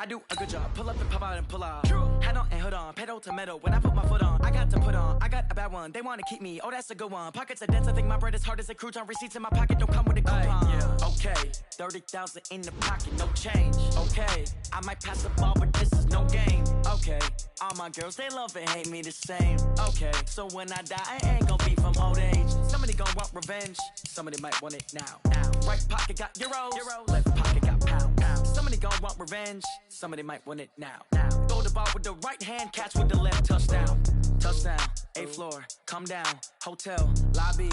I do a good job. Pull up and pop out and pull out. Head on and hood on, pedal to metal. When I put my foot on, I got to put on. I got a bad one. They want to keep me. Oh, that's a good one. Pockets are dense. I think my bread is hard as a crouton. Receipts in my pocket don't come with a coupon. Yeah. Okay, 30,000 in the pocket, no change. Okay, I might pass the ball, but this is no game. Okay, all my girls they love and hate me the same. Okay, so when I die, I ain't gonna be from old age. Somebody gonna want revenge. Somebody might want it now. Right pocket got euros. Left pocket got pound. Somebody gonna want revenge. Somebody might want it now. Throw the ball with the right hand, catch with the left. Touchdown. Touchdown. 8th floor. Come down. Hotel. Lobby.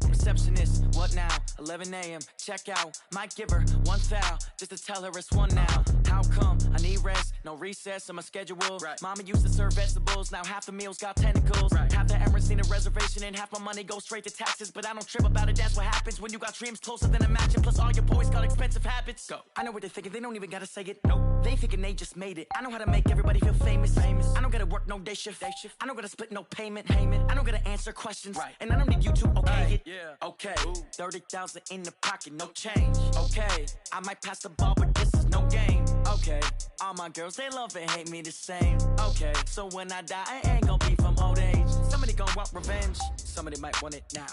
Receptionist, what now? 11 a.m. Check out. Might give her one foul just to tell her it's one now. How come? I need rest, no recess on my schedule. Right. Mama used to serve vegetables, now half the meals got tentacles. Right. Half the Emirates need a reservation and half my money goes straight to taxes. But I don't trip about it, that's what happens when you got dreams closer than a match. And plus all your boys got expensive habits. Go. I know what they're thinking, they don't even gotta say it. Nope. They thinking they just made it. I know how to make everybody feel famous. I don't gotta work no day shift. I don't gotta split no payment. I don't gotta answer questions. Right. And I don't need you to okay it. Yeah. Okay, 30,000 in the pocket, no change. Okay, I might pass the ball, but this is no game. Okay, all my girls, they love and hate me the same. Okay, so when I die, I ain't gonna be from old age. Somebody gonna want revenge. Somebody might want it now.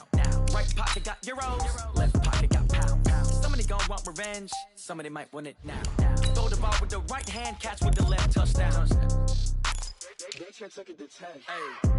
Right pocket got euros. Left pocket got pound. Somebody gonna want revenge. Somebody might want it now. Throw the ball with the right hand, catch with the left. Touchdown. They can't take it to 10. Hey.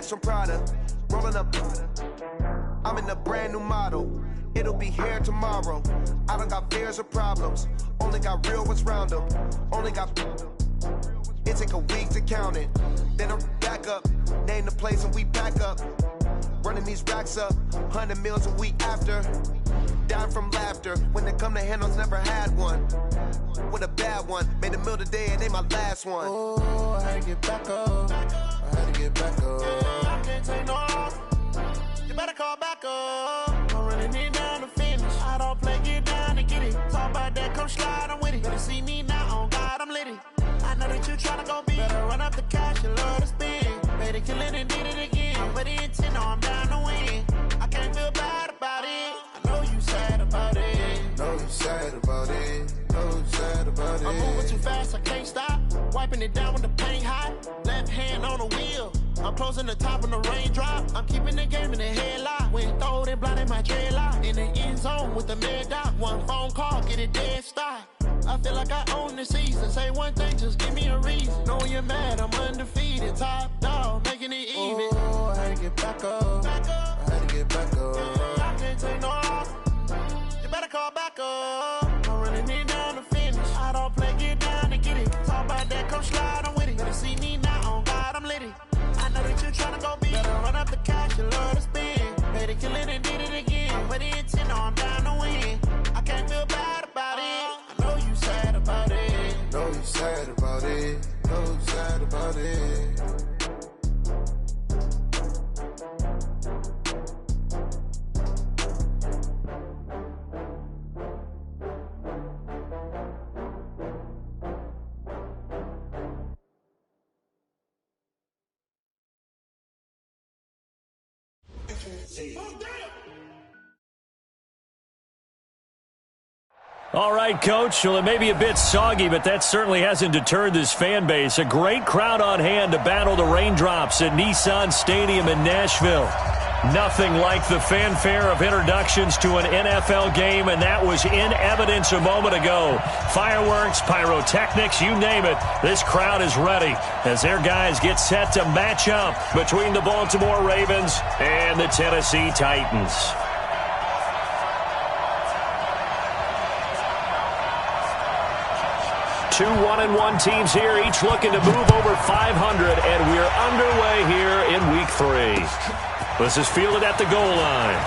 From Prada, rolling up. I'm in a brand new model. It'll be here tomorrow. I don't got fears or problems. Only got real ones round them. Only got. It take a week to count it. Then I'm back up. Name the place and we back up. Running these racks up. 100 meals a week after. Dying from laughter. When it come to handles, never had one. With a bad one. Made a meal today and they my last one. Oh, I had to get back up. I had to get back up. I can't take no off. You better call back up. I'm running it down to finish. I don't play, get down to get it. Talk about that, come slide, I'm with it. Better see me now, on God, I'm litty. I know that you tryna go big. Better run up the cash, you love to spend. Better kill it and did it again. I'm with the intent, no, I'm down to win. I can't feel bad about it. I know you sad about it. Know you sad about it. Know you sad about it. I'm moving too fast, I can't stop. Wiping it down when the paint hot. Left hand on the wheel. I'm closing the top when the raindrop. I'm keeping the game in the headlock. When throwed and blinded my dreadlock. In the end zone with the mad dot. One phone call, get it dead stop. I feel like I own the season. Say one thing, just give me a reason. Knowing you're mad, I'm undefeated. Top dog, making it even. Oh, I had to get back up. I had to get back up. I can't take no off. You better call back up. I'm running it down to finish. I don't play, get down to get it. Talk about that, come slide, I'm with it. Better see me now, on God, I'm litty. I know that you're tryna go big. Better run up the cash, you love to spend. Better kill it and did it again. With the intent, no, I'm down to win. I can't feel bad about it. I know you sad about it. Know you sad about it. Know you sad about it. All right, Coach. Well, it may be a bit soggy, but that certainly hasn't deterred this fan base. A great crowd on hand to battle the raindrops at Nissan Stadium in Nashville. Nothing like the fanfare of introductions to an NFL game, and that was in evidence a moment ago. Fireworks, pyrotechnics, you name it. This crowd is ready as their guys get set to match up between the Baltimore Ravens and the Tennessee Titans. Two 1-1 teams here, each looking to move over 500, and we're underway here in Week 3. This is fielded at the goal line.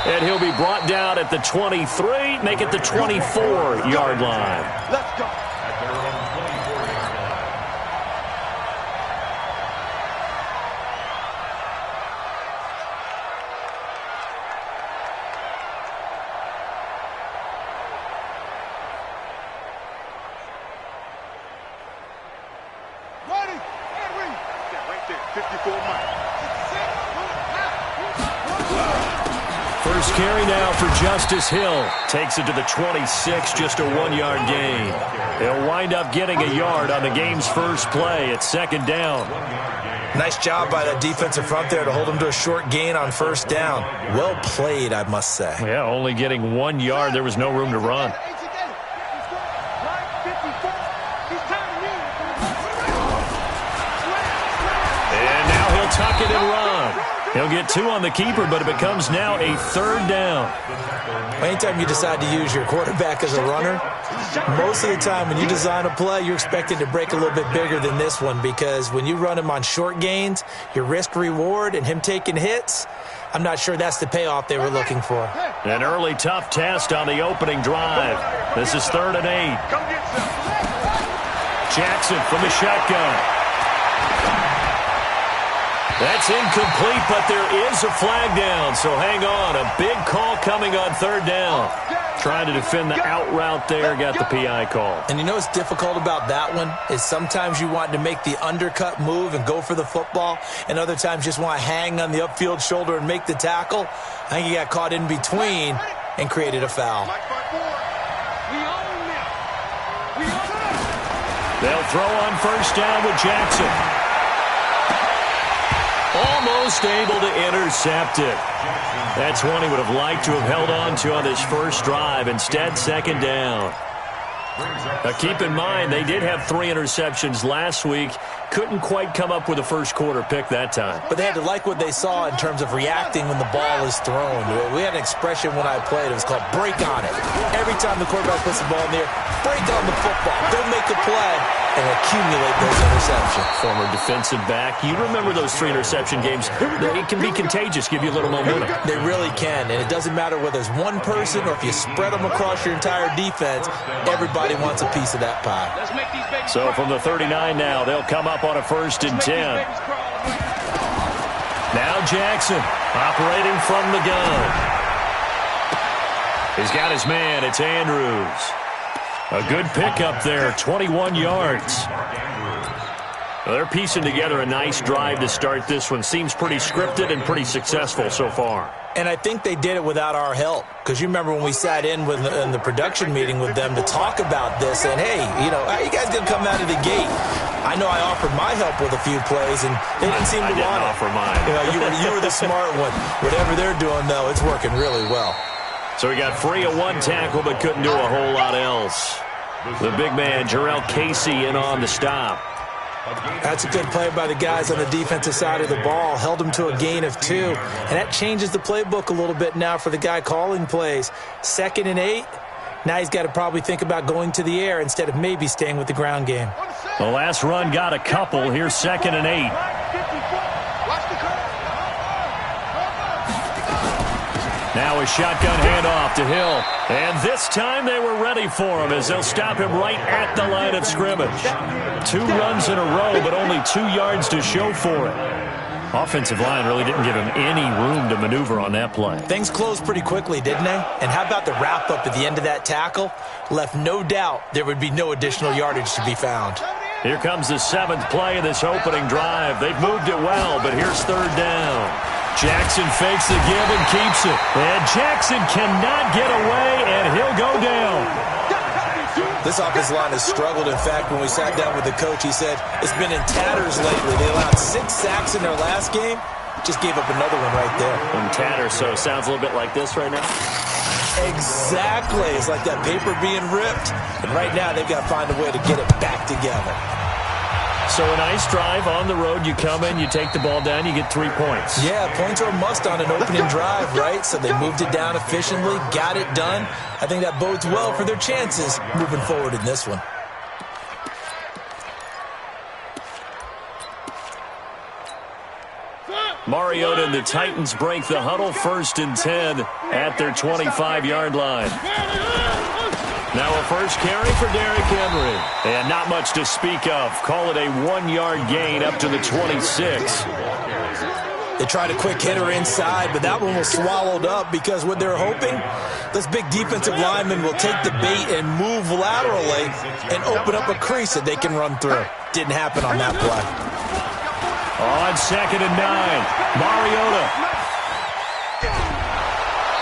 And he'll be brought down at the 23, make it the 24-yard line. Let's go. First carry now for Justice Hill. Takes it to the 26, just a 1-yard gain. They'll wind up getting a yard on the game's first play at second down. Nice job by that defensive front there to hold him to a short gain on first down. Well played, I must say. Yeah, only getting 1 yard. There was no room to run. And now he'll tuck it and run. He'll get 2 on the keeper, but it becomes now a third down. Anytime you decide to use your quarterback as a runner, most of the time when you design a play, you're expected to break a little bit bigger than this one, because when you run him on short gains, your risk-reward and him taking hits, I'm not sure that's the payoff they were looking for. An early tough test on the opening drive. This is 3rd and 8. Jackson from the shotgun. That's incomplete, but there is a flag down, so hang on. A big call coming on 3rd down. Trying to defend the out route there, got the PI call. And you know what's difficult about that one is sometimes you want to make the undercut move and go for the football, and other times just want to hang on the upfield shoulder and make the tackle. I think he got caught in between and created a foul. They'll throw on first down with Jackson. Almost able to intercept it. That's one he would have liked to have held on to on this first drive. Instead, second down. Now, keep in mind, they did have 3 interceptions last week. Couldn't quite come up with a first quarter pick that time. But they had to like what they saw in terms of reacting when the ball is thrown. We had an expression when I played. It was called break on it. Every time the quarterback puts the ball in there, break on the football. Don't make a play and accumulate those interceptions. Former defensive back. You remember those 3 interception games. It can be contagious, give you a little momentum. They really can, and it doesn't matter whether it's one person or if you spread them across your entire defense, everybody wants a piece of that pie. So from the 39 now, they'll come up on a 1st and 10. Now Jackson operating from the gun. He's got his man. It's Andrews. A good pickup there, 21 yards. Well, they're piecing together a nice drive to start this one. Seems pretty scripted and pretty successful so far. And I think they did it without our help. Because you remember when we sat in the production meeting with them to talk about this, and hey, how you guys going to come out of the gate? I know I offered my help with a few plays, and they didn't seem to want it. I didn't offer mine. You were the smart one. Whatever they're doing, though, it's working really well. So he got free of 1 tackle, but couldn't do a whole lot else. The big man, Jarrell Casey, in on the stop. That's a good play by the guys on the defensive side of the ball. Held him to a gain of 2. And that changes the playbook a little bit now for the guy calling plays. 2nd and 8. Now he's got to probably think about going to the air instead of maybe staying with the ground game. The last run got a couple. Here's 2nd and 8. Now a shotgun handoff to Hill. And this time they were ready for him as they'll stop him right at the line of scrimmage. 2 runs in a row, but only 2 yards to show for it. Offensive line really didn't give him any room to maneuver on that play. Things closed pretty quickly, didn't they? And how about the wrap-up at the end of that tackle? Left no doubt there would be no additional yardage to be found. Here comes the 7th play of this opening drive. They've moved it well, but here's 3rd down. Jackson fakes the give and keeps it. And Jackson cannot get away, and he'll go down. This offensive line has struggled. In fact, when we sat down with the coach, he said it's been in tatters lately. They allowed 6 sacks in their last game. Just gave up another one right there. And Tanner, so sounds a little bit like this right now. Exactly. It's like that paper being ripped. And right now they've got to find a way to get it back together. So a nice drive on the road. You come in, you take the ball down, you get 3 points. Yeah, points are a must on an opening drive, right? So they moved it down efficiently, got it done. I think that bodes well for their chances moving forward in this one. Mariota and the Titans break the huddle, 1st and 10 at their 25-yard line. Now a first carry for Derrick Henry. And not much to speak of. Call it a 1-yard gain up to the 26. They tried a quick hitter inside, but that one was swallowed up because what they're hoping, those big defensive linemen will take the bait and move laterally and open up a crease that they can run through. Didn't happen on that play. On 2nd and 9, Mariota.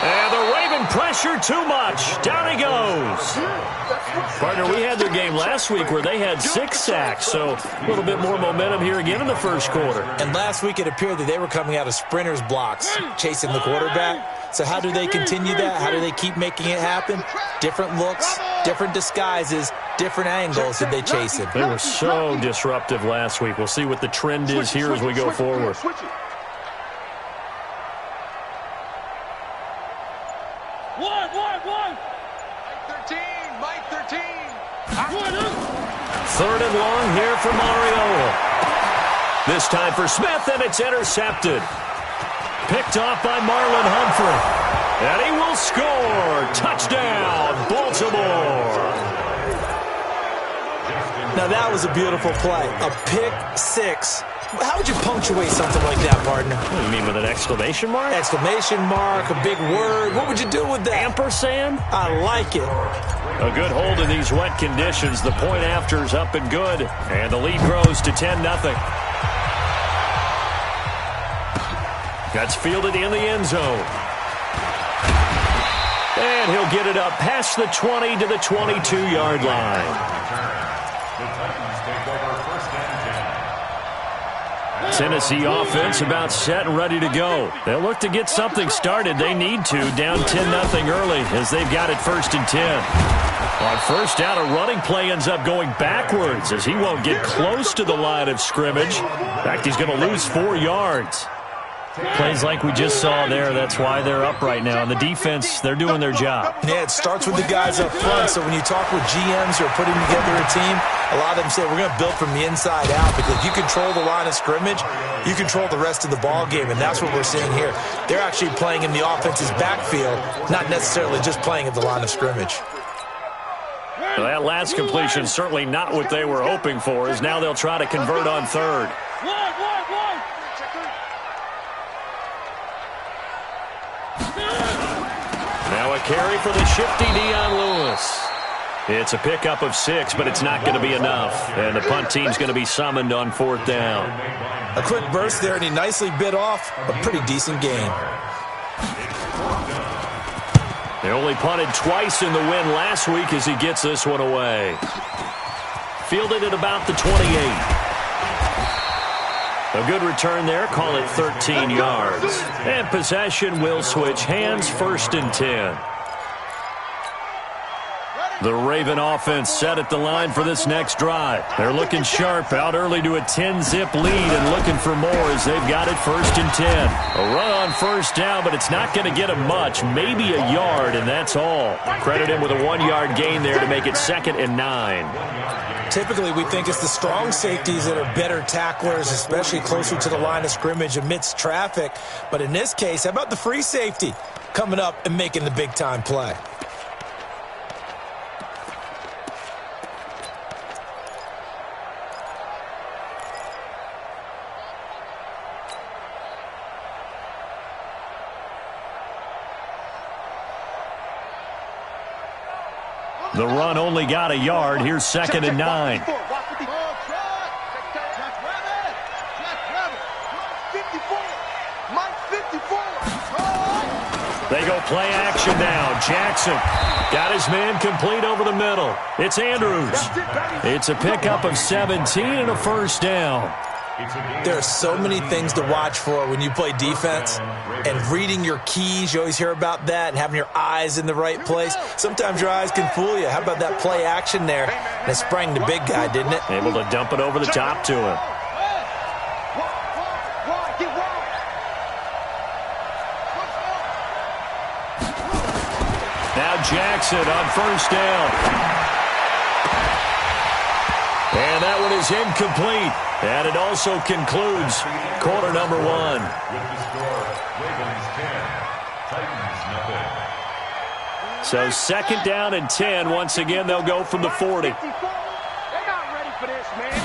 And the Raven pressure too much. Down he goes. Partner, we had their game last week where they had 6 sacks, so a little bit more momentum here again in the first quarter. And last week it appeared that they were coming out of sprinters blocks, chasing the quarterback. So how do they continue that? How do they keep making it happen? Different looks, different disguises, different angles that they chase it. They were so disruptive last week. We'll see what the trend is here as we go forward. Mike 13. 3rd and long here for Mariota. This time for Smith, and it's intercepted. Picked off by Marlon Humphrey. And he will score. Touchdown, Baltimore. Now that was a beautiful play. A pick 6. How would you punctuate something like that, partner? What do you mean, with an exclamation mark? Exclamation mark, a big word. What would you do with that? Ampersand? I like it. A good hold in these wet conditions. The point after is up and good. And the lead grows to 10-0. That's fielded in the end zone. And he'll get it up past the 20 to the 22-yard line. Tennessee offense about set and ready to go. They'll look to get something started. They need to, down 10-0 early as they've got it 1st and 10. On 1st down, a running play ends up going backwards as he won't get close to the line of scrimmage. In fact, he's going to lose 4 yards. Plays like we just saw there, that's why they're up right now. And the defense, they're doing their job. Yeah, it starts with the guys up front. So when you talk with GMs who are putting together a team, a lot of them say we're going to build from the inside out because you control the line of scrimmage, you control the rest of the ball game, and that's what we're seeing here. They're actually playing in the offense's backfield, not necessarily just playing at the line of scrimmage. Well, that last completion certainly not what they were hoping for, as now they'll try to convert on 3rd. Now a carry for the shifty Dion Lewis. It's a pickup of 6, but it's not going to be enough. And the punt team's going to be summoned on 4th down. A quick burst there, and he nicely bit off a pretty decent gain. They only punted twice in the win last week as he gets this one away. Fielded at about the 28. A good return there, call it 13 yards. And possession will switch hands, 1st and 10. The Raven offense set at the line for this next drive. They're looking sharp, out early to a 10-zip lead and looking for more as they've got it 1st and 10. A run on 1st down, but it's not going to get him much, maybe a yard, and that's all. Credit him with a 1-yard gain there to make it 2nd and 9. Typically, we think it's the strong safeties that are better tacklers, especially closer to the line of scrimmage amidst traffic. But in this case, how about the free safety coming up and making the big-time play? The run only got a yard. Here's 2nd and 9. They go play action now. Jackson got his man complete over the middle. It's Andrews. It's a pickup of 17 and a 1st down. There are so many things to watch for when you play defense, and reading your keys, you always hear about that, and having your eyes in the right place. Sometimes your eyes can fool you. How about that play action there? And it sprang the big guy, didn't it? Able to dump it over the top to him. Now Jackson on first down. And that one is incomplete. And it also concludes quarter number one. So second down and 10. Once again, they'll go from the 40. They're not ready for this, man.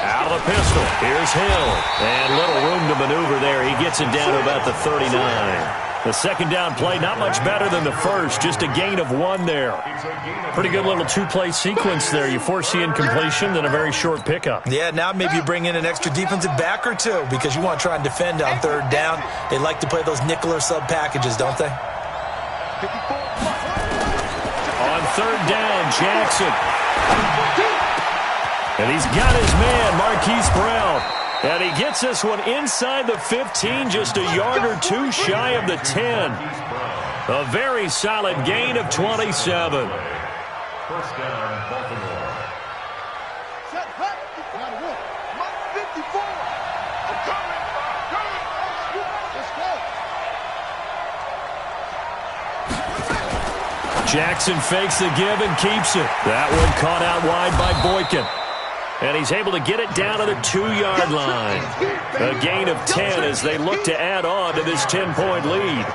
Out of the pistol. Here's Hill. And little room to maneuver there. He gets it down to about the 39. The second down play, not much better than the first, just a gain of 1 there. Pretty good little two-play sequence there. You force the incompletion, then a very short pickup. Yeah, now maybe you bring in an extra defensive back or two because you want to try and defend on third down. They like to play those nickel or sub packages, don't they? On third down, Jackson. And he's got his man, Marquise Brown. And he gets this one inside the 15, just a yard or two shy of the 10. A very solid gain of 27. First down, Baltimore. Set, hut, 54. I'm coming. Let's go. Jackson fakes the give and keeps it. That one caught out wide by Boykin. And he's able to get it down to the 2-yard line. A gain of 10 as they look to add on to this 10-point lead.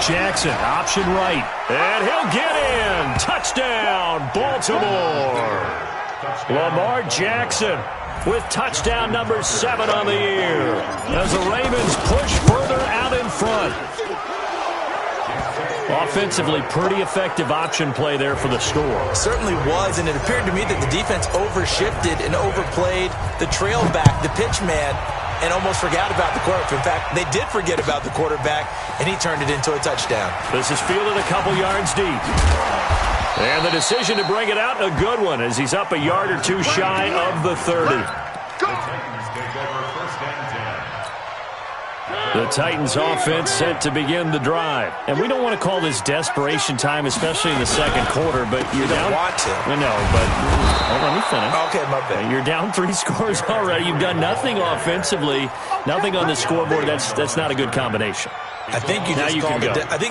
Jackson, option right. And he'll get in. Touchdown, Baltimore. Lamar Jackson with touchdown number 7 on the year as the Ravens push further out in front. Offensively, pretty effective option play there for the score. Certainly was, and it appeared to me that the defense overshifted and overplayed the trail back, the pitch man, and almost forgot about the quarterback. In fact, they did forget about the quarterback, and he turned it into a touchdown. This is fielded a couple yards deep. And the decision to bring it out, a good one, as he's up a yard or two shy of the 30. The Titans offense set to begin the drive. And we don't want to call this desperation time, especially in the second quarter, but you're down. Want to. I know, but let me finish. Okay, my bad. You're down 3 scores already. You've done nothing offensively, nothing on the scoreboard. That's not a good combination. I think you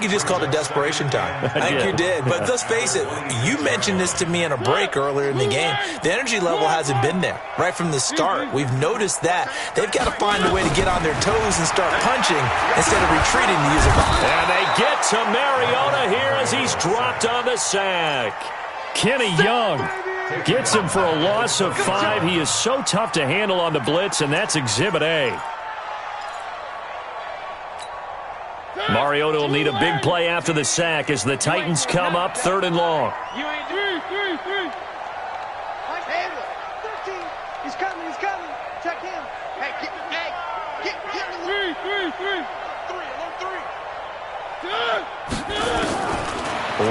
just called it desperation time. I think you did. But let's face it, you mentioned this to me in a break earlier in the game. The energy level hasn't been there right from the start. We've noticed that. They've got to find a way to get on their toes and start punching instead of retreating to use a ball. And they get to Mariota here as he's dropped on the sack. Kenny Young gets him for a loss of 5. He is so tough to handle on the blitz, and that's Exhibit A. Mariota will need a big play after the sack as the Titans come up 3rd and long. You ain't three. Handle. 13. He's coming. Check him. Hey, get. Three.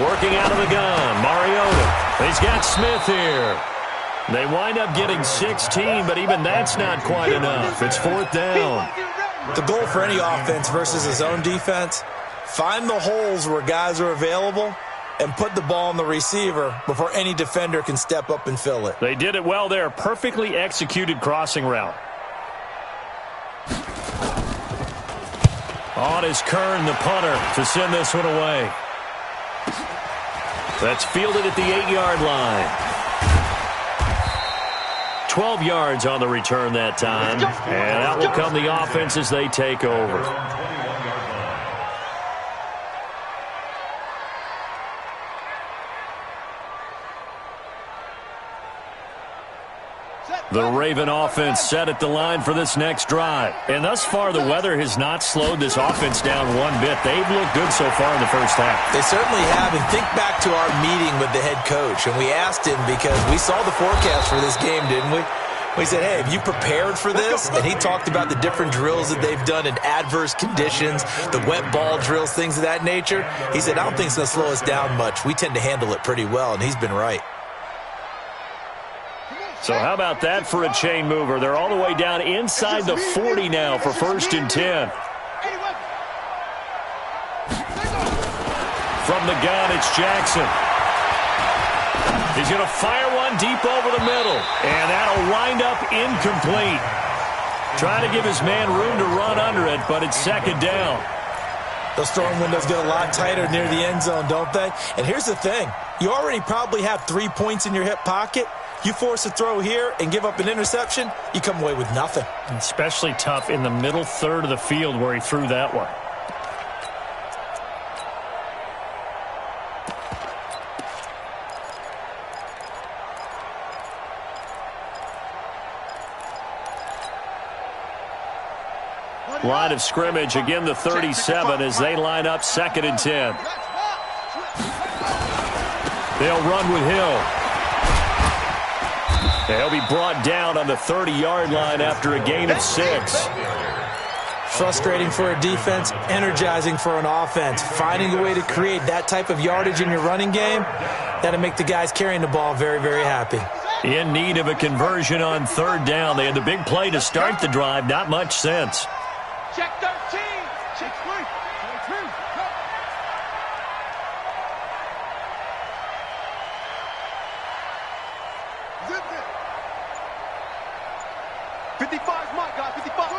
Working out of the gun, Mariota. He's got Smith here. They wind up getting 16, but even that's not quite enough. It's 4th down. The goal for any offense versus his own defense, find the holes where guys are available and put the ball on the receiver before any defender can step up and fill it. They did it well there. Perfectly executed crossing route. On is Kern, the punter, to send this one away. That's fielded at the 8-yard line. 12 yards on the return that time. And out will come the offense as they take over. The Raven offense set at the line for this next drive. And thus far, the weather has not slowed this offense down one bit. They've looked good so far in the first half. They certainly have. And think back to our meeting with the head coach. And we asked him because we saw the forecast for this game, didn't we? He said, hey, have you prepared for this? And he talked about the different drills that they've done in adverse conditions, the wet ball drills, things of that nature. He said, I don't think it's going to slow us down much. We tend to handle it pretty well, and he's been right. So how about that for a chain mover? They're all the way down inside the 40 now for 1st and 10. From the gun, it's Jackson. He's going to fire one deep over the middle, and that'll wind up incomplete. Trying to give his man room to run under it, but it's 2nd down. Those throwing windows get a lot tighter near the end zone, don't they? And here's the thing. You already probably have 3 points in your hip pocket. You force a throw here and give up an interception, you come away with nothing. Especially tough in the middle third of the field where he threw that one. Line of scrimmage, again the 37 as they line up 2nd and 10. They'll run with Hill. They'll be brought down on the 30-yard line after a gain of 6. Frustrating for a defense, energizing for an offense. Finding a way to create that type of yardage in your running game, that'll make the guys carrying the ball very, very happy. In need of a conversion on 3rd down. They had the big play to start the drive, not much since. Check 13. Check 3. 55's my guy. 55.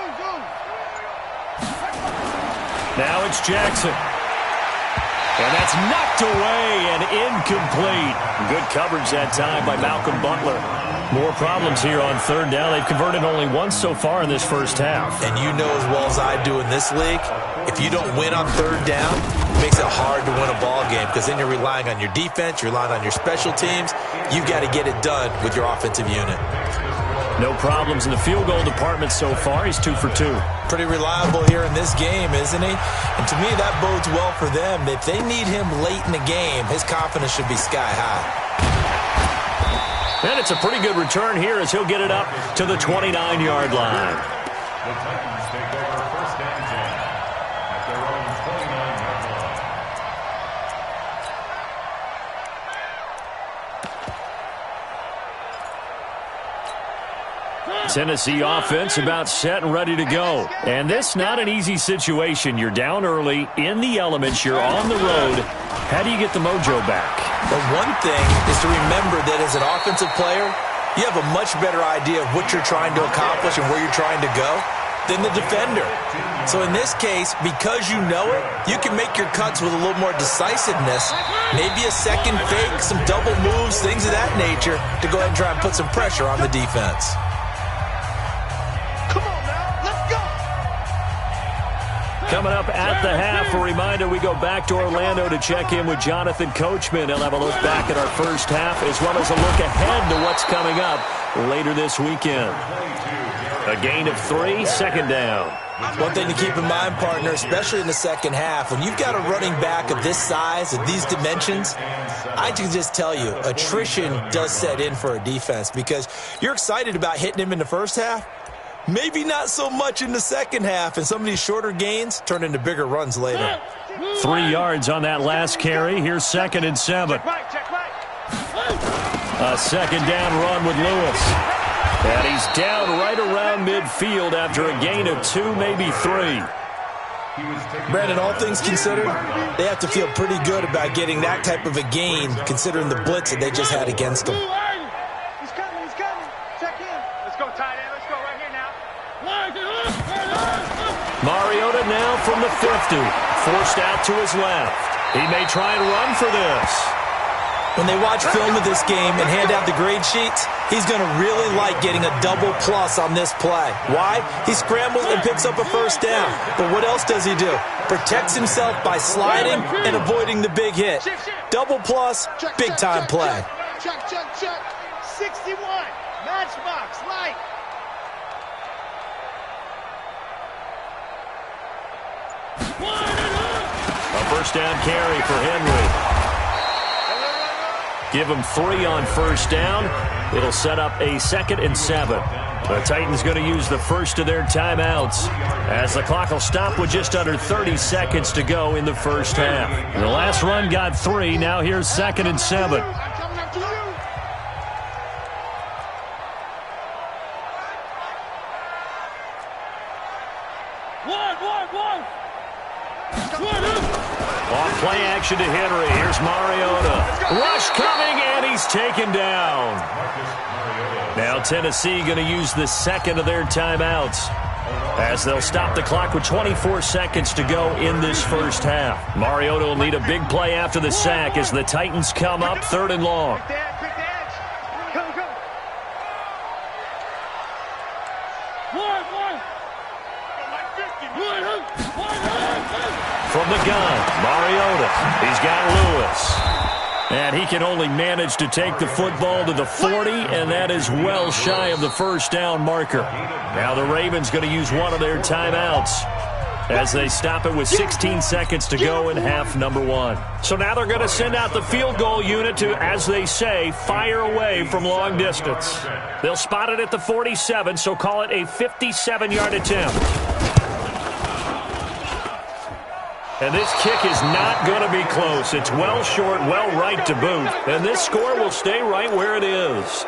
Now it's Jackson. And that's knocked away and incomplete. Good coverage that time by Malcolm Butler. More problems here on 3rd down. They've converted only once so far in this first half. And you know as well as I do in this league, if you don't win on 3rd down, it makes it hard to win a ball game because then you're relying on your defense, you're relying on your special teams. You've got to get it done with your offensive unit. No problems in the field goal department so far. He's 2 for 2. Pretty reliable here in this game, isn't he? And to me, that bodes well for them. If they need him late in the game, his confidence should be sky high. And it's a pretty good return here as he'll get it up to the 29-yard line. The Titans take over 1st and 10 at their own 29-yard line. Tennessee offense about set and ready to go. And this not an easy situation. You're down early, in the elements, you're on the road. How do you get the mojo back? But one thing is to remember that as an offensive player, you have a much better idea of what you're trying to accomplish and where you're trying to go than the defender. So in this case, because you know it, you can make your cuts with a little more decisiveness, maybe a second fake, some double moves, things of that nature, to go ahead and try and put some pressure on the defense. Coming up at the half, a reminder, we go back to Orlando to check in with Jonathan Coachman. He'll have a look back at our first half as well as a look ahead to what's coming up later this weekend. A gain of 3, 2nd down. One thing to keep in mind, partner, especially in the second half, when you've got a running back of this size, of these dimensions, I can just tell you, attrition does set in for a defense because you're excited about hitting him in the first half. Maybe not so much in the second half, and some of these shorter gains turn into bigger runs later. 3 yards on that last carry. Here's 2nd and 7. A 2nd down run with Lewis. And he's down right around midfield after a gain of 2, maybe 3. Brandon, all things considered, they have to feel pretty good about getting that type of a gain, considering the blitz that they just had against them. He's coming. Check in. Let's go, tight end. Let's go right here now. Mariota now from the 50. Forced out to his left. He may try and run for this. When they watch film of this game and hand out the grade sheets, he's going to really like getting a double plus on this play. Why? He scrambles and picks up a first down. But what else does he do? Protects himself by sliding and avoiding the big hit. Double plus, big-time play. Check. 61. Matchbox, light. A first down carry for Henry. Give them 3 on first down. It'll set up a 2nd and 7. The Titans going to use the first of their timeouts as the clock will stop with just under 30 seconds to go in the first half. The last run got 3. Now here's 2nd and 7. Off play action to Henry. Here's Mariota. Rush coming, and he's taken down. Now Tennessee going to use the 2nd of their timeouts as they'll stop the clock with 24 seconds to go in this first half. Mariota will need a big play after the sack as the Titans come up 3rd and long. From the gun, Mariota. He's got Lewis. And he can only manage to take the football to the 40, and that is well shy of the first down marker. Now the Ravens going to use one of their timeouts as they stop it with 16 seconds to go in half number 1. So now they're going to send out the field goal unit to, as they say, fire away from long distance. They'll spot it at the 47, so call it a 57-yard attempt. And this kick is not going to be close. It's well short, well right to boot. And this score will stay right where it is.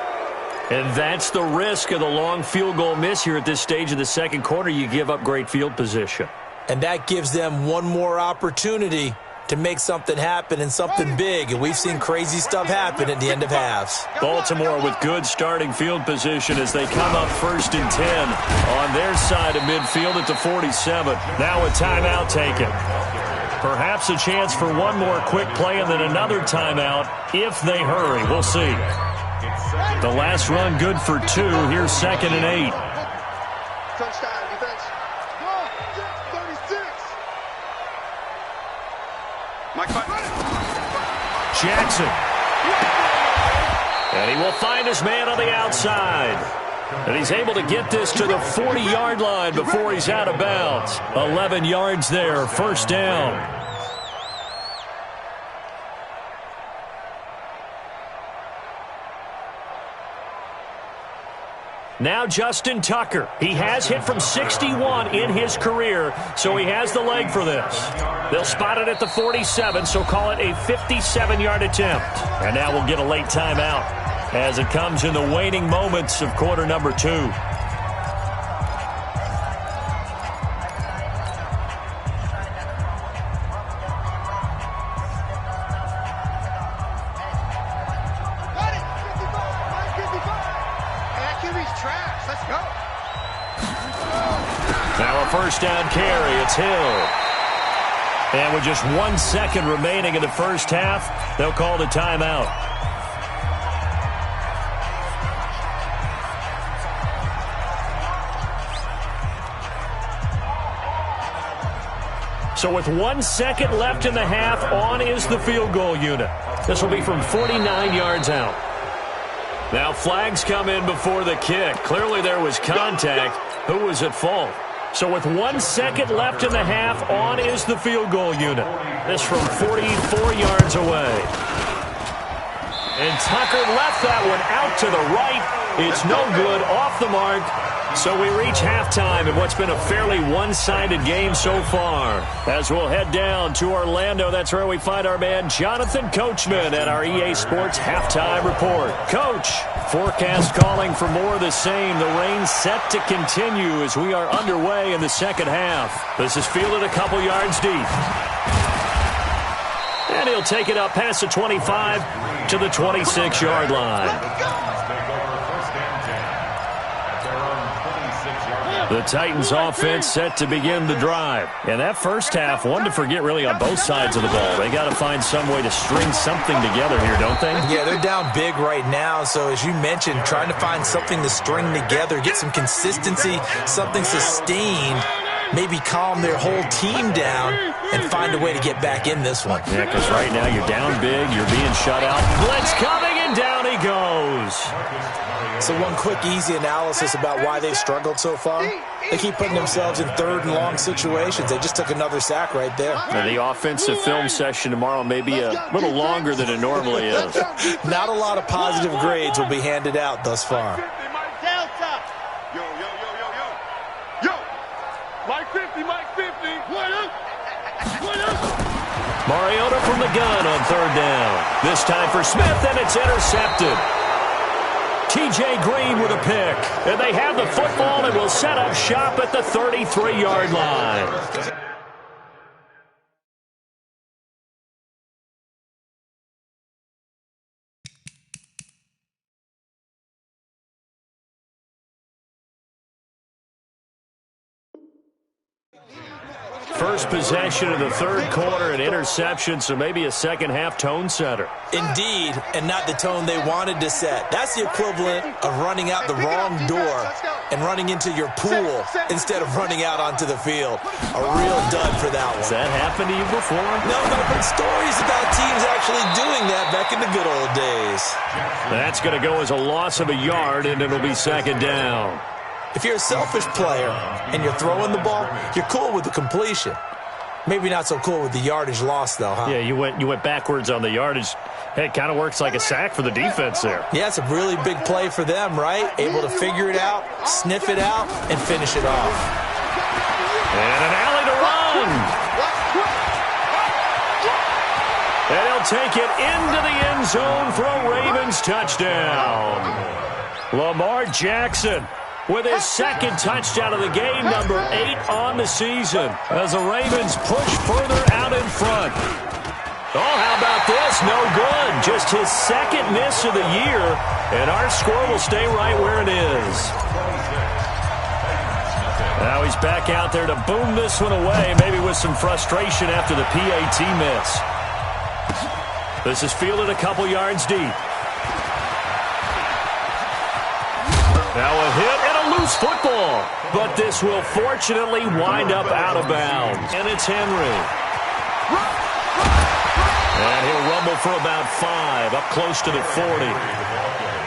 And that's the risk of the long field goal miss here at this stage of the second quarter. You give up great field position. And that gives them one more opportunity to make something happen and something big. And we've seen crazy stuff happen at the end of halves. Baltimore with good starting field position as they come up 1st and 10 on their side of midfield at the 47. Now a timeout taken. Perhaps a chance for one more quick play and then another timeout if they hurry. We'll see. The last run good for 2. Here's 2nd and 8. Touchdown defense. 36. Jackson. And he will find his man on the outside. And he's able to get this to the 40-yard line before he's out of bounds. 11 yards there, first down. Now Justin Tucker. He has hit from 61 in his career, so he has the leg for this. They'll spot it at the 47, so call it a 57-yard attempt. And now we'll get a late timeout as it comes in the waning moments of quarter number 2. Now a first down carry. It's Hill. And with just 1 second remaining in the first half, they'll call the timeout. So with 1 second left in the half, on is the field goal unit. This will be from 49 yards out. Now flags come in before the kick. Clearly there was contact. Who was at fault? So with 1 second left in the half, on is the field goal unit. This from 44 yards away. And Tucker left that one out to the right. It's no good, off the mark. So we reach halftime in what's been a fairly one-sided game so far. As we'll head down to Orlando, that's where we find our man Jonathan Coachman at our EA Sports Halftime Report. Coach, forecast calling for more of the same. The rain set to continue as we are underway in the second half. This is fielded a couple yards deep. And he'll take it up past the 25 to the 26-yard line. The Titans offense set to begin the drive. And that first half, one to forget really on both sides of the ball. They got to find some way to string something together here, don't they? Yeah, they're down big right now. So as you mentioned, trying to find something to string together, get some consistency, something sustained, maybe calm their whole team down and find a way to get back in this one. Yeah, because right now you're down big, you're being shut out. Blitz coming, and down he goes. goes. So one quick, easy analysis about why they've struggled so far. They keep putting themselves in third and long situations. They just took another sack right there. And the offensive film session tomorrow may be a little longer than it normally is. Not a lot of positive grades will be handed out thus far. Mike 50, Mike 50. What up? Mariota from the gun on third down. This time for Smith, and it's intercepted. T.J. Green with a pick. And they have the football and will set up shop at the 33-yard line. First possession of the third quarter, an interception, so maybe a second-half tone setter. Indeed, and not the tone they wanted to set. That's the equivalent of running out the wrong door and running into your pool instead of running out onto the field. A real dud for that one. Has that happened to you before? No, but I've heard stories about teams actually doing that back in the good old days. That's going to go as a loss of a yard, and it'll be second down. If you're a selfish player and you're throwing the ball, you're cool with the completion. Maybe not so cool with the yardage loss, though, huh? Yeah, you went backwards on the yardage. Hey, it kind of works like a sack for the defense there. Yeah, it's a really big play for them, right? Able to figure it out, sniff it out, and finish it off. And an alley to run. And he'll take it into the end zone for a Ravens touchdown. Lamar Jackson with his second touchdown of the game, number 8 on the season, as the Ravens push further out in front. Oh, how about this? No good. Just his second miss of the year, and our score will stay right where it is. Now he's back out there to boom this one away, maybe with some frustration after the PAT miss. This is fielded a couple yards deep. Now a hit and a loose football. But this will fortunately wind up out of bounds. And it's Henry. And he'll rumble for about 5, up close to the 40.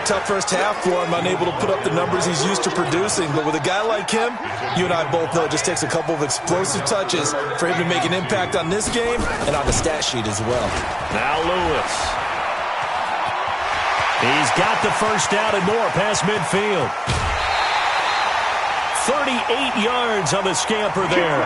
Tough first half for him, unable to put up the numbers he's used to producing. But with a guy like him, you and I both know it just takes a couple of explosive touches for him to make an impact on this game and on the stat sheet as well. Now Lewis. He's got the first down and more past midfield. 38 yards on the scamper there.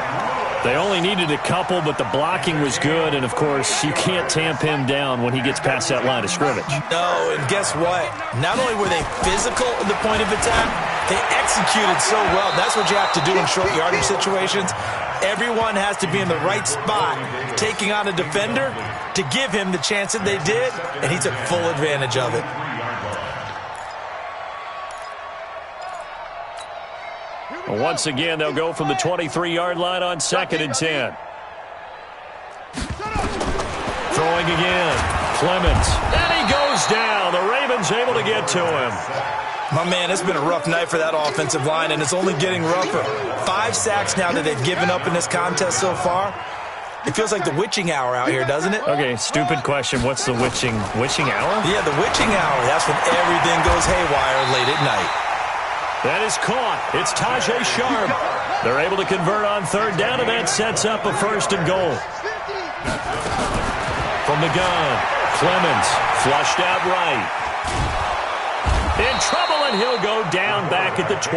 They only needed a couple, but the blocking was good. And, of course, you can't tamp him down when he gets past that line of scrimmage. No, and guess what? Not only were they physical at the point of attack, they executed so well. That's what you have to do in short yardage situations. Everyone has to be in the right spot, taking on a defender to give him the chance that they did, and he took full advantage of it. Once again, they'll go from the 23-yard line on 2nd and 10. Throwing again. Clemens. And he goes down. The Ravens able to get to him. My man, it's been a rough night for that offensive line, and it's only getting rougher. 5 sacks now that they've given up in this contest so far. It feels like the witching hour out here, doesn't it? Okay, stupid question. What's the witching hour? Yeah, the witching hour. That's when everything goes haywire late at night. That is caught. It's Tajay Sharp. They're able to convert on third down, and that sets up a 1st and goal. From the gun, Clemens flushed out right. In trouble, and he'll go down back at the 12.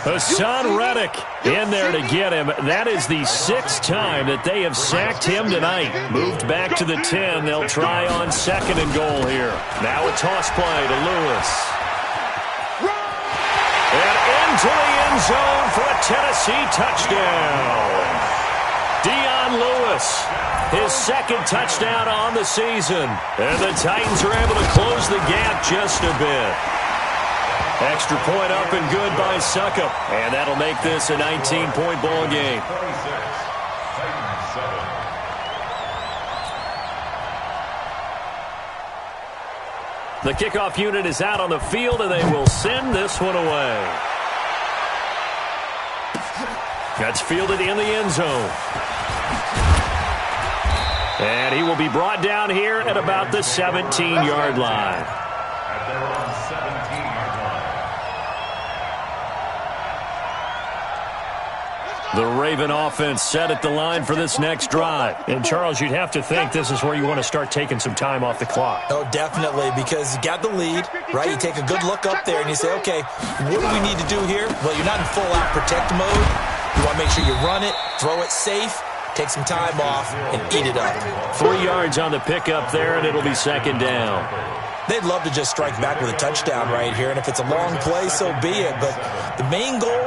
Hassan Reddick in there to get him. That is the 6th time that they have sacked him tonight. Moved back to the 10. They'll try on 2nd and goal here. Now a toss play to Lewis. And into the end zone for a Tennessee touchdown. Dion Lewis, his 2nd touchdown on the season. And the Titans are able to close the gap just a bit. Extra point up and good by Succop. And that'll make this a 19-point ball game. The kickoff unit is out on the field, and they will send this one away. That's fielded in the end zone. And he will be brought down here at about the 17-yard line. The Raven offense set at the line for this next drive. And, Charles, you'd have to think this is where you want to start taking some time off the clock. Oh, definitely, because you got the lead, right? You take a good look up there and you say, okay, what do we need to do here? Well, you're not in full-out protect mode. You want to make sure you run it, throw it safe, take some time off, and eat it up. 3 yards on the pickup there, and it'll be second down. They'd love to just strike back with a touchdown right here, and if it's a long play, so be it. But the main goal,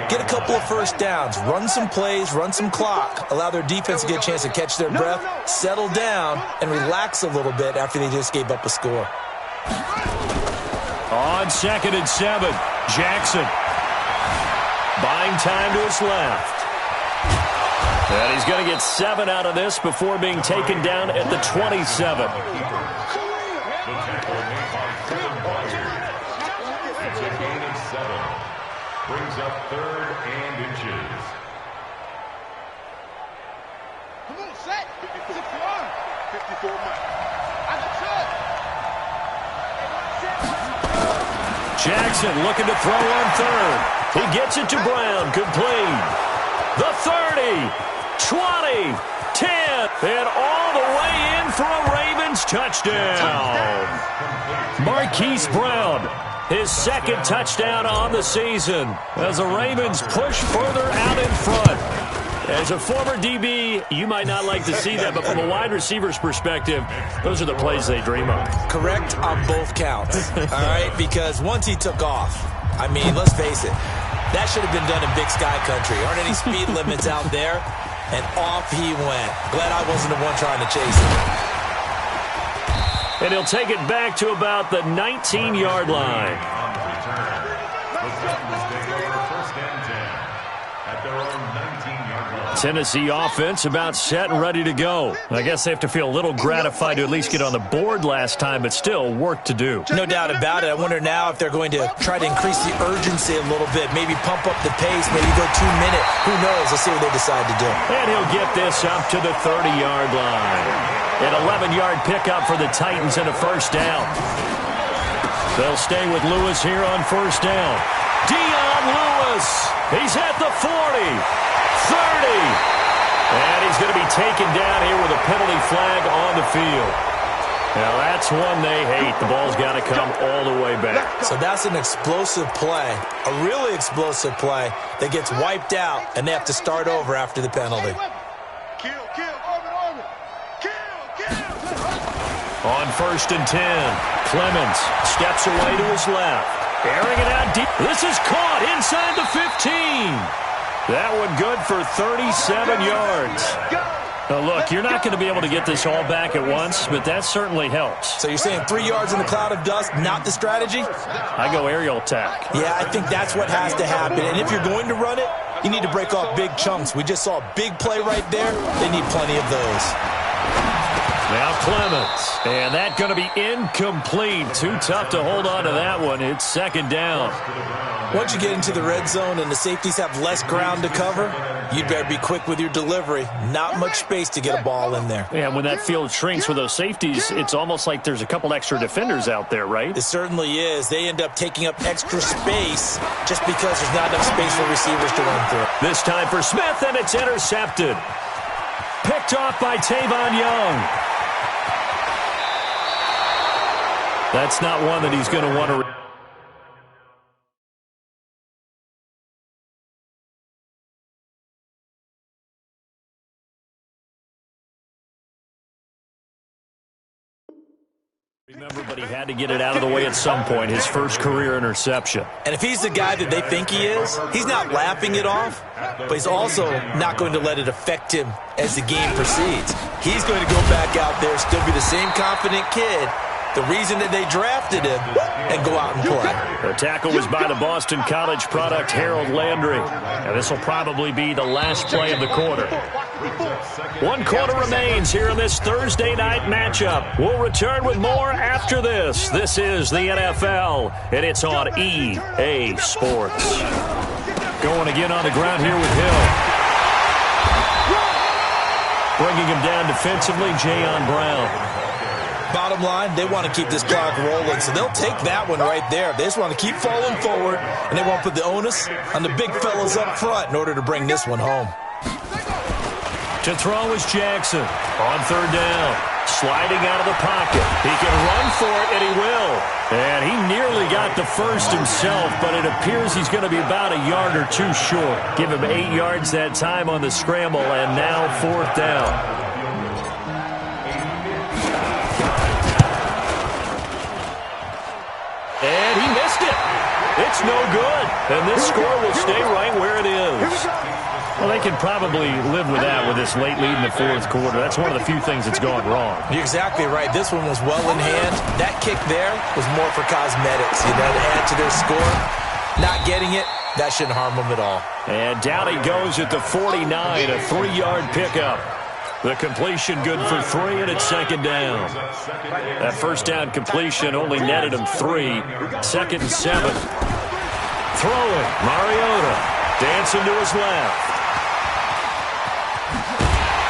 get a couple of first downs, run some plays, run some clock, allow their defense to get a chance to catch their breath, settle down, and relax a little bit after they just gave up a score. On 2nd and 7, Jackson. Buying time to his left. And he's going to get 7 out of this before being taken down at the 27. It's a gain of 7. Brings up 3rd and inches. Come on, set. 54 miles. Jackson looking to throw on 3rd. He gets it to Brown. Complete. The 30, 20, 10, and all the way in for a Ravens touchdown. Marquise Brown, his 2nd touchdown on the season as the Ravens push further out in front. As a former DB, you might not like to see that, but from a wide receiver's perspective, those are the plays they dream of. Correct on both counts, all right? Because once he took off, I mean, let's face it, that should have been done in Big Sky Country. Aren't any speed limits out there? And off he went. Glad I wasn't the one trying to chase him. And he'll take it back to about the 19-yard line. On the return, the Titans take over 1st and 10 at their own 19-yard line. Tennessee offense about set and ready to go. I guess they have to feel a little gratified to at least get on the board last time, but still work to do. No doubt about it. I wonder now if they're going to try to increase the urgency a little bit, maybe pump up the pace, maybe go 2-minute. Who knows? Let's see what they decide to do. And he'll get this up to the 30-yard line. An 11-yard pickup for the Titans and a 1st down. They'll stay with Lewis here on 1st down. Dion Lewis. He's at the 40, 30. And he's going to be taken down here with a penalty flag on the field. Now, that's one they hate. The ball's got to come all the way back. So that's an explosive play, a really explosive play that gets wiped out, and they have to start over after the penalty. On 1st and 10, Clemens steps away to his left. Airing it out deep. This is caught inside the 15. That one good for 37 yards. Now, look, you're not going to be able to get this all back at once, but that certainly helps. So you're saying 3 yards in the cloud of dust, not the strategy? I go aerial attack. Yeah, I think that's what has to happen. And if you're going to run it, you need to break off big chunks. We just saw a big play right there. They need plenty of those. Now Clemens, and that's going to be incomplete. Too tough to hold on to that one. It's 2nd down. Once you get into the red zone and the safeties have less ground to cover, you'd better be quick with your delivery. Not much space to get a ball in there. And when that field shrinks with those safeties, it's almost like there's a couple extra defenders out there, right? It certainly is. They end up taking up extra space just because there's not enough space for receivers to run through. This time for Smith, and it's intercepted. Picked off by Tavon Young. That's not one that he's going to want to... Remember, but he had to get it out of the way at some point, his first career interception. And if he's the guy that they think he is, he's not laughing it off, but he's also not going to let it affect him as the game proceeds. He's going to go back out there, still be the same confident kid, the reason that they drafted him, and go out and play. The tackle was by the Boston College product, Harold Landry. And this will probably be the last play of the quarter. 1 quarter remains here in this Thursday night matchup. We'll return with more after this. This is the NFL, and it's on EA Sports. Going again on the ground here with Hill. Bringing him down defensively, Jayon Brown. Bottom line, they want to keep this clock rolling, so they'll take that one right there. They just want to keep falling forward, and they won't put the onus on the big fellas up front in order to bring this one home. To throw is Jackson on third down. Sliding out of the pocket. He can run for it, and he will. And he nearly got the first himself, but it appears he's going to be about a yard or two short. Give him 8 yards that time on the scramble, and now fourth down. And he missed it. It's no good. And this score will stay right where it is. Well, they can probably live with that with this late lead in the fourth quarter. That's one of the few things that's gone wrong. You're exactly right. This one was well in hand. That kick there was more for cosmetics, to add to their score. Not getting it, that shouldn't harm them at all. And down he goes at the 49, a 3-yard pickup. The completion good for 3, and it's second down. That first down completion only netted him 3. Second and 7. Throwing, Mariota dancing to his left.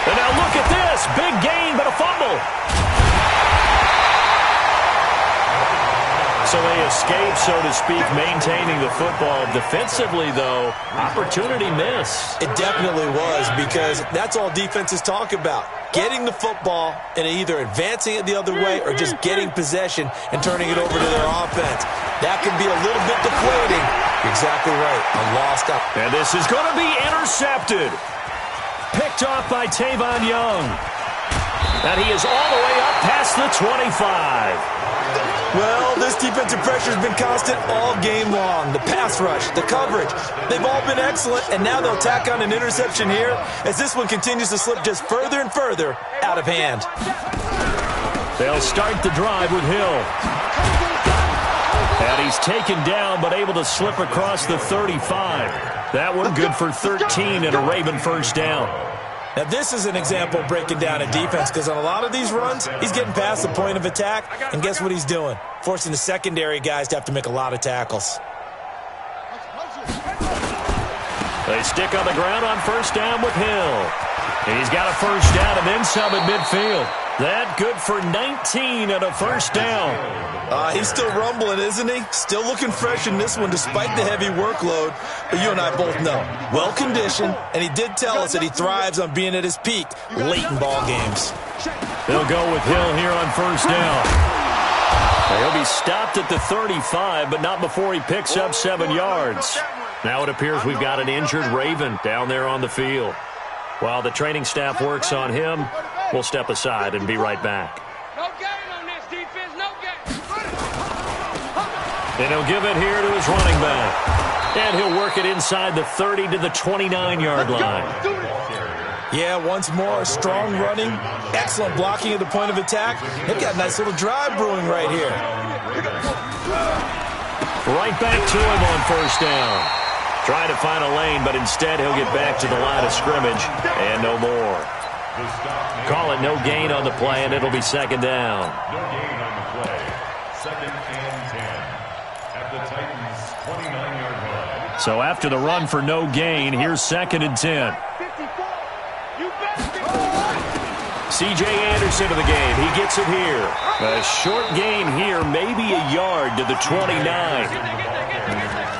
And now look at this. Big gain, but a fumble. So they escape, so to speak, maintaining the football. Defensively, though, opportunity miss. It definitely was, because that's all defenses talk about. Getting the football and either advancing it the other way or just getting possession and turning it over to their offense. That can be a little bit deflating. You're exactly right. A lost out. And this is going to be intercepted. Picked off by Tavon Young. And he is all the way up past the 25. Well, this defensive pressure has been constant all game long. The pass rush, the coverage, they've all been excellent, and now they'll tack on an interception here as this one continues to slip just further and further out of hand. They'll start the drive with Hill. And he's taken down, but able to slip across the 35. That one good for 13 and a Raven first down. Now, this is an example of breaking down a defense, because on a lot of these runs, he's getting past the point of attack, and guess what he's doing? Forcing the secondary guys to have to make a lot of tackles. They stick on the ground on first down with Hill. And he's got a first down and then some at midfield. That good for 19 and a first down. He's still rumbling, isn't he? Still looking fresh in this one despite the heavy workload. But you and I both know, well-conditioned, and he did tell us that he thrives on being at his peak late in ball games. They'll go with Hill here on first down. He'll be stopped at the 35, but not before he picks up 7 yards. Now it appears we've got an injured Raven down there on the field. While the training staff works on him, we'll step aside and be right back. No gain on this defense, no gain. And he'll give it here to his running back. And he'll work it inside the 30 to the 29-yard line. Yeah, once more, strong running, excellent blocking at the point of attack. They've got a nice little drive brewing right here. Right back to him on first down. Trying to find a lane, but instead he'll get back to the line of scrimmage and no more. Call it no gain on the play, and it'll be second down. No gain on the play. Second and 10 at the Titans' 29-yard line. So after the run for no gain, here's second and 10. C.J. Anderson to the game. He gets it here. A short gain here, maybe a yard to the 29.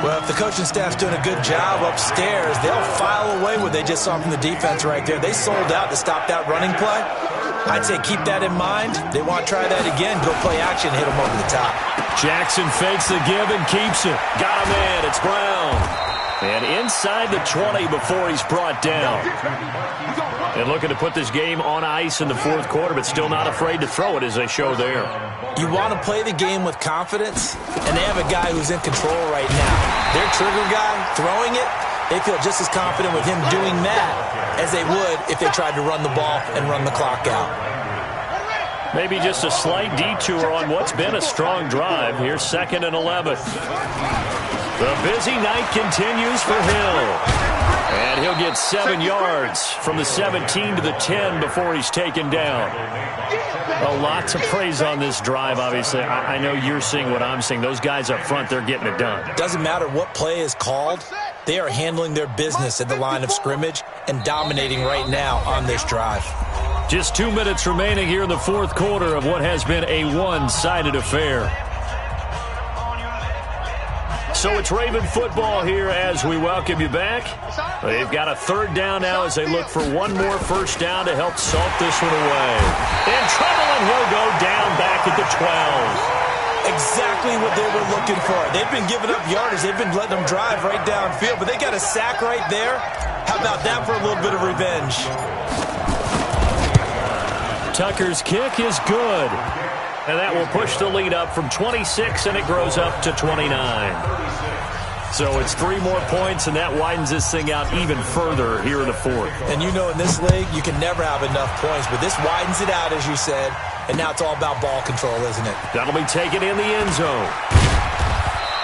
Well, if the coaching staff's doing a good job upstairs, they'll file away what they just saw from the defense right there. They sold out to stop that running play. I'd say keep that in mind. They want to try that again. Go play action, hit them over the top. Jackson fakes the give and keeps it. Got him in. It's Brown. And inside the 20 before he's brought down. And looking to put this game on ice in the fourth quarter, but still not afraid to throw it as they show there. You want to play the game with confidence, and they have a guy who's in control right now. Their trigger guy throwing it, they feel just as confident with him doing that as they would if they tried to run the ball and run the clock out. Maybe just a slight detour on what's been a strong drive. Here's second and 11. The busy night continues for Hill. And he'll get 7 yards from the 17 to the 10 before he's taken down. A lot to praise on this drive, obviously. I know you're seeing what I'm seeing. Those guys up front, they're getting it done. Doesn't matter what play is called. They are handling their business at the line of scrimmage and dominating right now on this drive. Just 2 minutes remaining here in the fourth quarter of what has been a one-sided affair. So it's Raven football here as we welcome you back. They've got a third down now as they look for one more first down to help salt this one away. In trouble, and he'll go down back at the 12. Exactly what they were looking for. They've been giving up yardage. They've been letting them drive right downfield, but they got a sack right there. How about that for a little bit of revenge? Tucker's kick is good. And that will push the lead up from 26, and it grows up to 29. So it's 3 more points, and that widens this thing out even further here in the fourth. And you know in this league, you can never have enough points, but this widens it out, as you said, and now it's all about ball control, isn't it? That'll be taken in the end zone.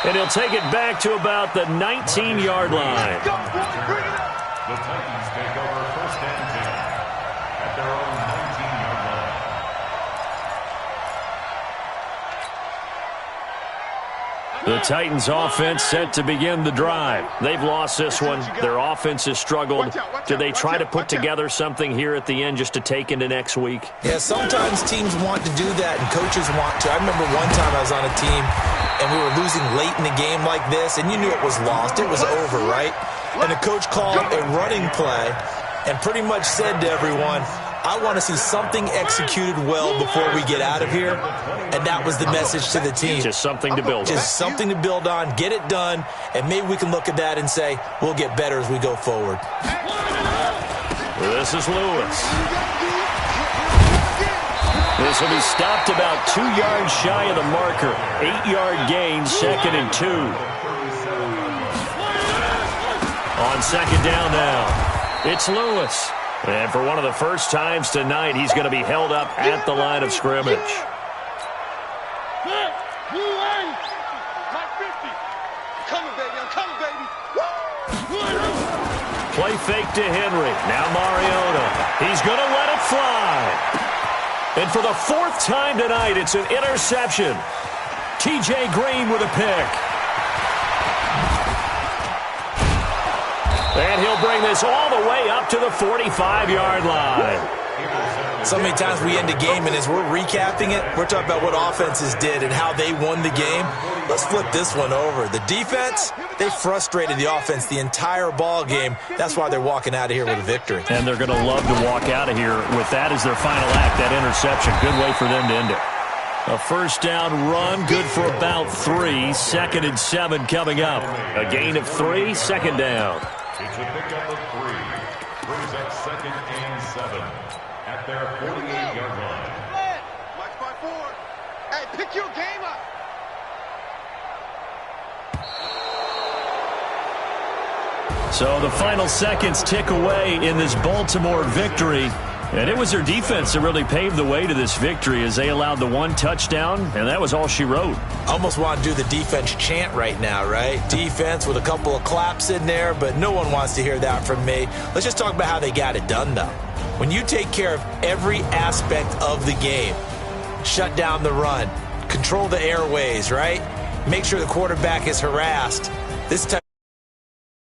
And he'll take it back to about the 19-yard line. The Titans take over first and 10 at their own 19-yard line. The Titans offense set to begin the drive. They've lost this one. Their offense has struggled. Do they try to put together something here at the end just to take into next week? Yeah, sometimes teams want to do that and coaches want to. I remember one time I was on a team and we were losing late in the game like this, and you knew it was lost. It was over, right? And the coach called a running play and pretty much said to everyone, I want to see something executed well before we get out of here. And that was the message to the team. Just something to build on. Just something to build on, get it done, and maybe we can look at that and say, we'll get better as we go forward. This is Lewis. This will be stopped about 2 yards shy of the marker. 8-yard gain, 2nd and 2. On second down now, it's Lewis. And for one of the first times tonight, he's going to be held up at the line of scrimmage. Play fake to Henry. Now Mariota. He's going to let it fly. And for the 4th time tonight, it's an interception. T.J. Green with a pick. And he'll bring this all the way up to the 45-yard line. So many times we end a game, and as we're recapping it, we're talking about what offenses did and how they won the game. Let's flip this one over. The defense, they frustrated the offense the entire ball game. That's why they're walking out of here with a victory. And they're going to love to walk out of here with that as their final act, that interception. Good way for them to end it. A first down run, good for about 3. 2nd and 7 coming up. A gain of 3, 2nd down. It's a pickup of 3. Brings up 2nd and 7 at their 48-yard line. Watch by 4. Hey, pick your game up. So the final seconds tick away in this Baltimore victory. And it was their defense that really paved the way to this victory as they allowed the 1 touchdown, and that was all she wrote. I almost want to do the defense chant right now, right? Defense with a couple of claps in there, but no one wants to hear that from me. Let's just talk about how they got it done, though. When you take care of every aspect of the game, shut down the run, control the airways, right? Make sure the quarterback is harassed. This time